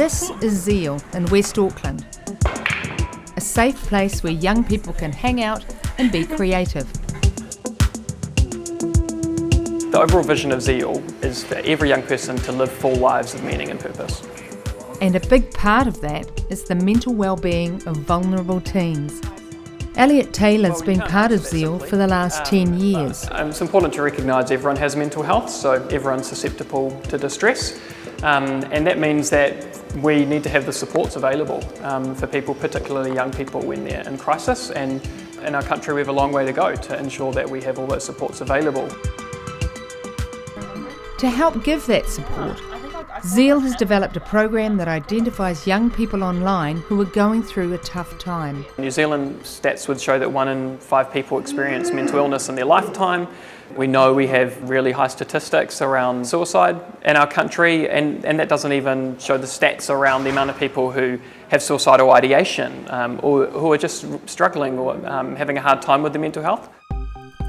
This is Zeal in West Auckland, a safe place where young people can hang out and be creative. The overall vision of Zeal is for every young person to live full lives of meaning and purpose. And a big part of that is the mental well-being of vulnerable teens. Elliot Taylor's been part of Zeal for the last 10 years. It's important to recognise everyone has mental health, so everyone's susceptible to distress. And that means that we need to have the supports available for people, particularly young people, when they're in crisis. And in our country, we have a long way to go to ensure that we have all those supports available. To help give that support, Zeal has developed a program that identifies young people online who are going through a tough time. New Zealand stats would show that 1 in 5 people experience mental illness in their lifetime. We know we have really high statistics around suicide in our country, and that doesn't even show the stats around the amount of people who have suicidal ideation or who are just struggling or having a hard time with their mental health.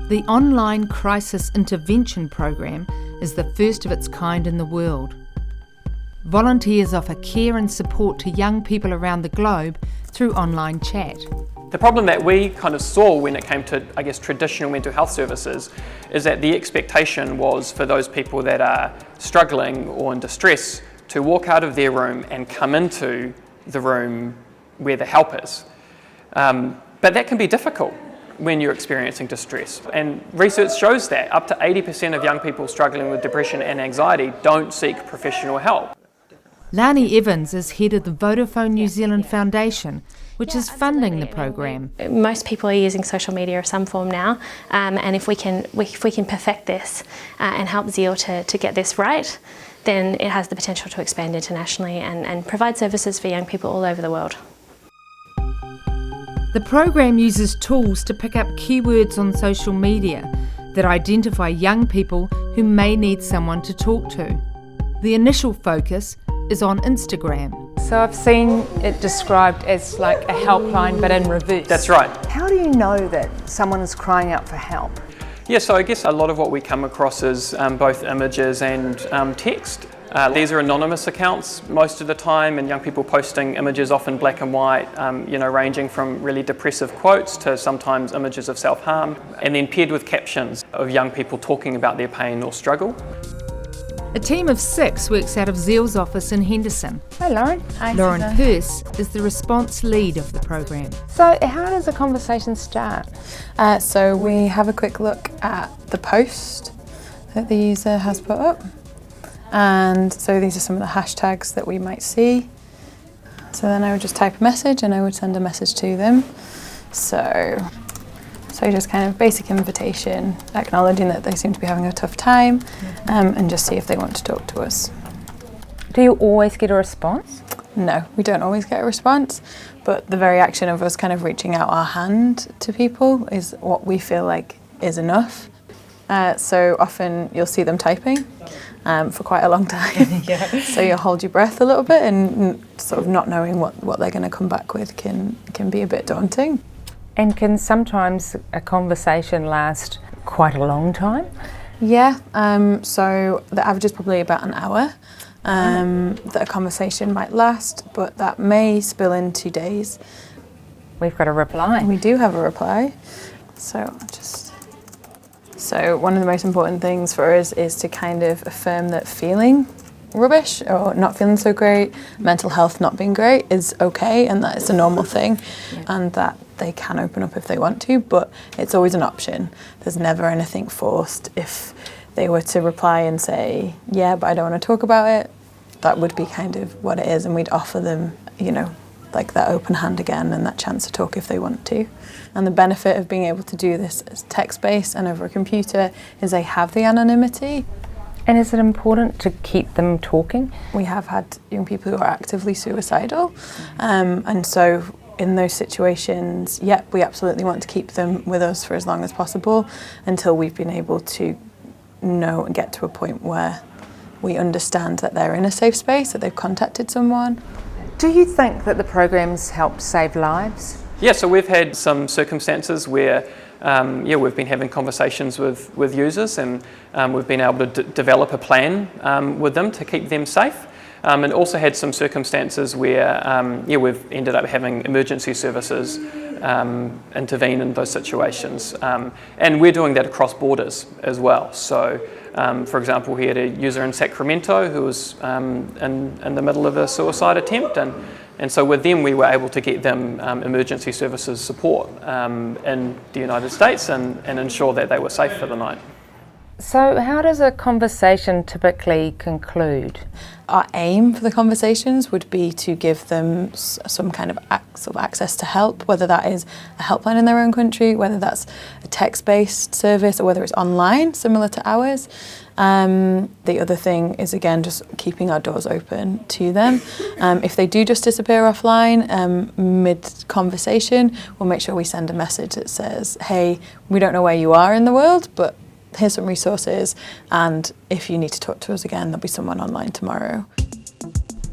The online crisis intervention program is the first of its kind in the world. Volunteers offer care and support to young people around the globe through online chat. The problem that we kind of saw when it came to, I guess, traditional mental health services is that the expectation was for those people that are struggling or in distress to walk out of their room and come into the room where the help is. But that can be difficult when you're experiencing distress. And research shows that up to 80% of young people struggling with depression and anxiety don't seek professional help. Lani Evans is head of the Vodafone New Zealand Foundation, which is funding the program. Most people are using social media of some form now, and if we can perfect this and help Zeal to get this right, then it has the potential to expand internationally and provide services for young people all over the world. The program uses tools to pick up keywords on social media that identify young people who may need someone to talk to. The initial focus is on Instagram. So I've seen it described as like a helpline but in reverse. That's right. How do you know that someone is crying out for help? Yeah, so I guess a lot of what we come across is both images and text. These are anonymous accounts most of the time, and young people posting images often black and white, ranging from really depressive quotes to sometimes images of self-harm, and then paired with captions of young people talking about their pain or struggle. A team of 6 works out of Zeal's office in Henderson. Hi Lauren. Hi, Lauren Susan. Purse is the response lead of the program. So how does a conversation start? So we have a quick look at the post that the user has put up. And so these are some of the hashtags that we might see. So then I would just type a message and I would send a message to them. So just kind of basic invitation, acknowledging that they seem to be having a tough time, and just see if they want to talk to us. Do you always get a response? No, we don't always get a response, but the very action of us kind of reaching out our hand to people is what we feel like is enough. So often you'll see them typing for quite a long time. So you'll hold your breath a little bit, and sort of not knowing what they're going to come back with can be a bit daunting. And can sometimes a conversation last quite a long time? Yeah, so the average is probably about an hour that a conversation might last, but that may spill into days. We've got a reply. We do have a reply. So one of the most important things for us is to kind of affirm that feeling rubbish or not feeling so great, mental health not being great is okay, and that it's a normal thing, and that they can open up if they want to, but it's always an option. There's never anything forced. If they were to reply and say, yeah, but I don't want to talk about it, that would be kind of what it is, and we'd offer them, like that open hand again and that chance to talk if they want to. And the benefit of being able to do this as text-based and over a computer is they have the anonymity. And is it important to keep them talking? We have had young people who are actively suicidal, and so in those situations, we absolutely want to keep them with us for as long as possible until we've been able to know and get to a point where we understand that they're in a safe space, that they've contacted someone. Do you think that the program's helped save lives? Yeah, so we've had some circumstances where we've been having conversations with users, and we've been able to develop a plan with them to keep them safe. And also had some circumstances where we've ended up having emergency services intervene in those situations. And we're doing that across borders as well. So, for example, we had a user in Sacramento who was in the middle of a suicide attempt, and so with them we were able to get them emergency services support in the United States and ensure that they were safe for the night. So how does a conversation typically conclude? Our aim for the conversations would be to give them some kind of access to help, whether that is a helpline in their own country, whether that's a text-based service, or whether it's online, similar to ours. The other thing is, again, just keeping our doors open to them. If they do just disappear offline mid-conversation, we'll make sure we send a message that says, hey, we don't know where you are in the world, but here's some resources, and if you need to talk to us again, there'll be someone online tomorrow.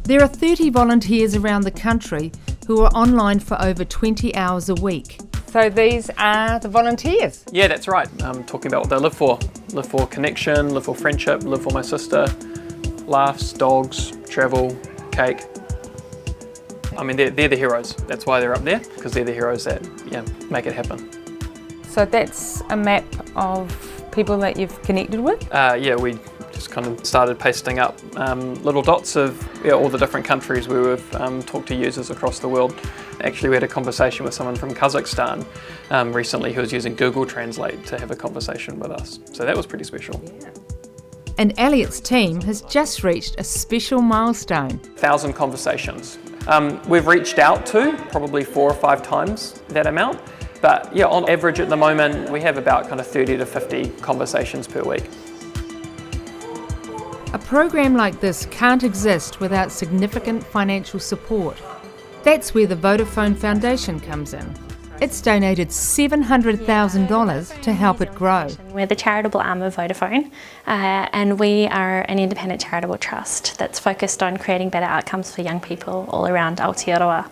There are 30 volunteers around the country who are online for over 20 hours a week. So these are the volunteers? Yeah, that's right. Talking about what they live for. Live for connection, live for friendship, live for my sister, laughs, dogs, travel, cake. I mean, they're the heroes. That's why they're up there, because they're the heroes that make it happen. So that's a map of people that you've connected with? We just kind of started pasting up little dots of all the different countries where we've talked to users across the world. Actually, we had a conversation with someone from Kazakhstan recently who was using Google Translate to have a conversation with us. So that was pretty special. Yeah. And Elliot's team has just reached a special milestone. 1,000 conversations. We've reached out to probably 4 or 5 times that amount. But yeah, on average at the moment, we have about kind of 30 to 50 conversations per week. A program like this can't exist without significant financial support. That's where the Vodafone Foundation comes in. It's donated $700,000 to help it grow. We're the charitable arm of Vodafone, and we are an independent charitable trust that's focused on creating better outcomes for young people all around Aotearoa.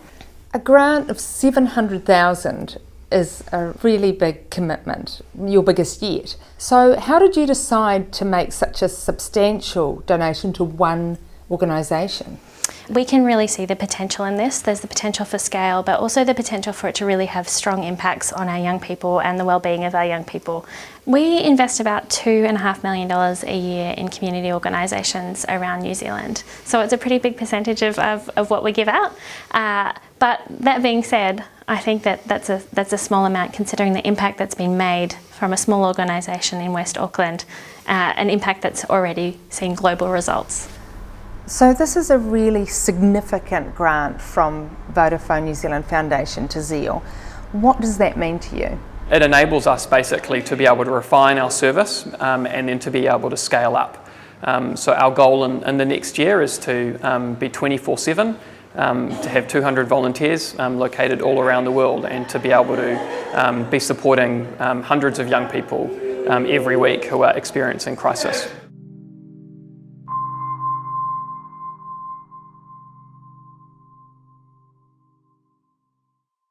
A grant of $700,000 is a really big commitment, your biggest yet. So how did you decide to make such a substantial donation to one organisation? We can really see the potential in this. There's the potential for scale, but also the potential for it to really have strong impacts on our young people and the well-being of our young people. We invest about $2.5 million a year in community organisations around New Zealand. So it's a pretty big percentage of what we give out. But that being said, I think that's a small amount considering the impact that's been made from a small organisation in West Auckland, an impact that's already seen global results. So this is a really significant grant from Vodafone New Zealand Foundation to Zeal. What does that mean to you? It enables us basically to be able to refine our service and then to be able to scale up. So our goal in the next year is to be 24/7, to have 200 volunteers located all around the world, and to be able to be supporting hundreds of young people every week who are experiencing crisis.